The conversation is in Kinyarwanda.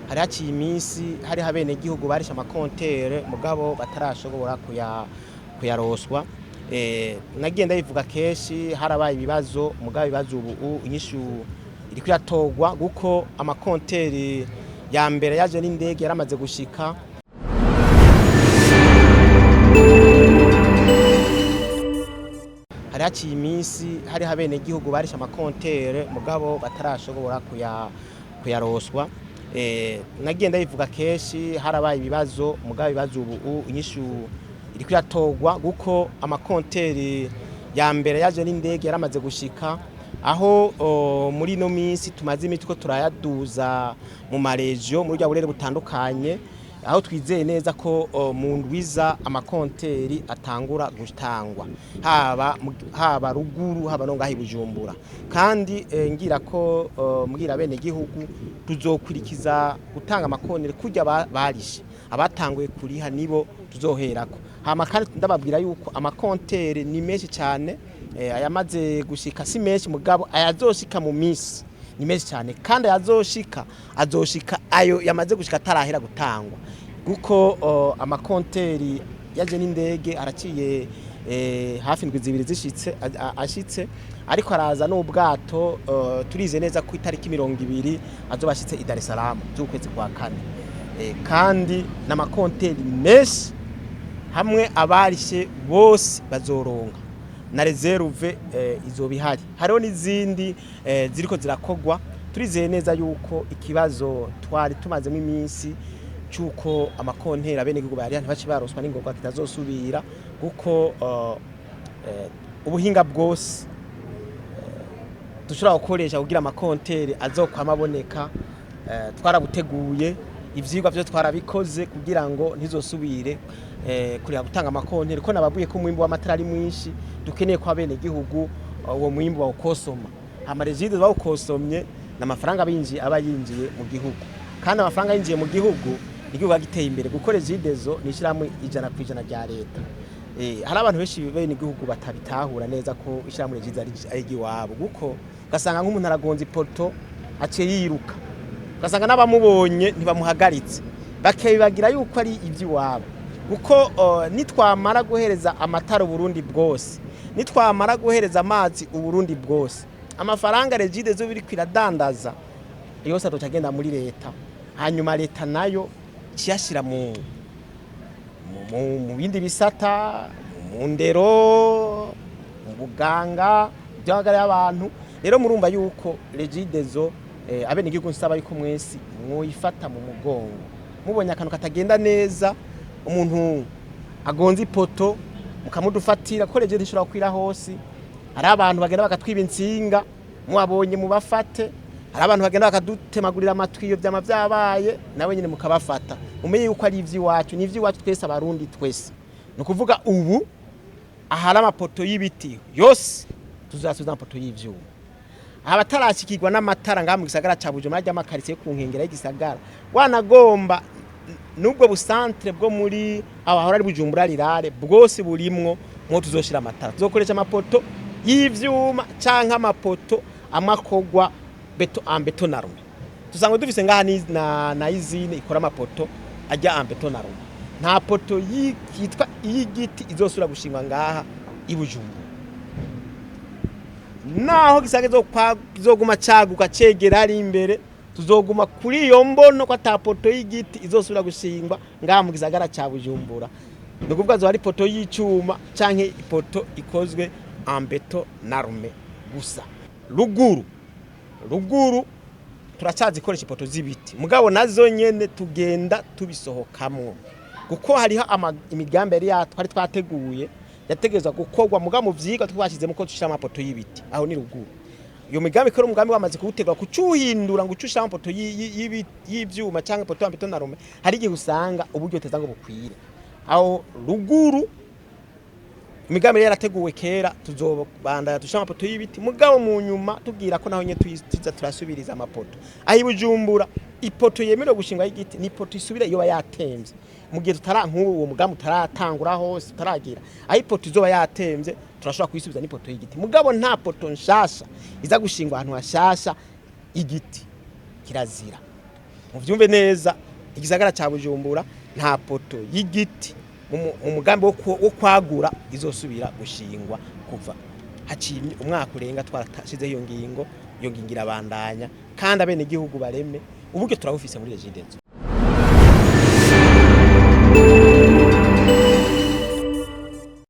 hari haciye iminsi hari habene gihugu barisha amakontere mugabo batarashobora kuyaroswa. Nagenda bivuga keshi harabaye ibibazo mugabo ibibazo ubu inyishu iri kuyatogwa guko amakontere ya mbere yaje n'indege yaramaze gushika. Hari haciye iminsi hari habene gihugu barisha amakontere mugabo batarashobora kuyaroswa. Nagenda bivuga keshi harabaye ibibazo mugabo ibibazo ubu inyishu iri kuyatogwa guko amakontere ya mbere yaje n'indege yaramaze gushika, aho muri no minsi tumaze imitwe turayaduza mu maregio muri rya burere butandukanye, aho twizeye neza ko mu ndwiza amakonteri atangura gutangwa haba ruguru haba no ngahi Bujumbura. Kandi ngira ko mbwira bene gihugu tuzokwirikiza gutanga amakonteri kujya barishe abatanguye kuriha nibo tuzoherako. Hama kandi ndababwira yuko amakonteri ni menshi cyane, ayamaze gushika si menshi mugabo ayazoshika mu minsi ni menshi cyane, kandi azoshika ayo yamaze gushika tarahera gutangwa guko amakonteri yaje n'indege araciye hafi indwi zibiri zishitse ashitse, ariko araza n'ubwato turize neza ko itariki 20 azobashitse i Dar es Salaam z'ukwezi kwa kane. Kandi n'amakonteri menshi hamwe abarishe bose bazoronka na reserve izobihari. Hariho n'izindi ziriko zirakogwa, turizeye neza yuko ikibazo twari tumazemo iminsi cyuko amakonteri abene gihugu bari ntibaci baroswa n'ingorwa kitazosubira kuko ubuhinga bwose dushobora gukoresha kugira amakonteri azokwamaboneka twarabuteguye, ivyigwa byo twarabikoze kugira ngo ntizosubire kuri gutanga amakonteri ko nababuye ko mwimbo w'amatara ari mwinshi, dukeneye ko abene gihugu uwo mwimbo bawukosoma. Amarezide bawukosomye n'amafaranga aba yinjiye mu gihugu, kandi amafaranga yinjiye mu gihugu igihugu agiteye imbere kuko rezidezo nishiramwe 100% rya leta. Hari abantu benshi bene igihugu batabitahura neza ko ishiramwe rezidezo ari giwabo, guko gasanga nk'umuntu aragonza ipoto aciye yiruka, gasanga n'abamubonye ntibamuhagaritse bakebibagira yuko ari iby'iwabo. Kuko nitwamara guhereza amatara Burundi bwose, nitwamara guhereza amazi Burundi bwose, amafaranga rezidezo biri kwiradandaza yose atocagenda muri leta, hanyuma leta nayo ciyashira mu bindi bisata, mu ndero, mu buganga by'abagara y'abantu. Rero murumva yuko rezidezo abene igihugu nsaba yuko mwese mwoyifata mu mugongo, mubonye akantu katagenda neza, umuntu agonze ipoto mukamudufatira ko rezidezo ishobora kwira hose. Hari abantu bagenda bakatwiba insinga muabonye mubafate, hari abantu bagenda bakadutemagurira amatwiyo byama byabaye nawe nyine mukabafata. Umenye yuko ari ivy'iwacu, ni ivy'iwacu twese abarundi twese. Nukuvuga ubu ahari amapoto y'ibiti yose tuzasubiza amapoto y'ivyuma, abatarashikirwa n'amatara ngaha mu gisagara ca Bujumbura ajya makaritsiye ku nkengera y'igisagara, wanagomba nubwo busantre bwo muri abahora ari Bujumbura rirare bwose burimwo mwo tuzoshira amatara, tuzokoresha amapoto y'ivyuma canke amapoto amakogwa beto na rume. Tusanzwe dufise ngaha na izine ikora amapoto ajya beto na rume. Nta poto yitwa y'igiti izosura gushingwa ngaha i Bujumbura. Naho gisage zoguma caguka cegera ari imbere, tuzoguma kuri iyo mbono ko atapoto y'igiti izosura gushingwa ngaha mu gisagara ca Bujumbura. Nukuvuga zo ari poto y'icuma canke ipoto ikozwe beto na rume gusa. Ruguru turacazikoresha ipoto z'ibiti, mugabo nazo nyene tugenda tubisohokamwo kuko hariho imigambi yari twari twateguye yategezwa gukorwa, mugabo mu vyiga twashizemo ko tushira amapoto y'ibiti. Aho ni ruguru. Iyo migambi ko umugambi wamaze kuwutegura kucuhindura ngo ucushira amapoto y'ivyuma canke poto beto na rume, hari igihe usanga uburyo tezango bukwire. Aho ruguru imigambi yarateguwe kera tuzobandaya tushira amapoto y'ibiti, mugabo mu nyuma tubwira ko naho nye tuza turasubiriza amapoto. Aho Bujumbura ipoto yemerewe gushingwa y'igiti ni ipoto isubira iyo yatemvye mu gihe uwo mugambi utaratangura hose utaragira. Aho ipoto izoba yatemvye turashobora kwisubiza n'ipoto y'igiti, mugabo nta poto nshasha iza gushingwa ahantu hashasha igiti kirazira. muvyumve neza igisagara ca Bujumbura nta poto y'igiti mu mugambi wo kwagura izosubira gushingwa kuva haciye umwaka urenga twarashizeho iyo ngingo irabandanya kandi abene igihugu bareme uburyo turabufise muri Regideso.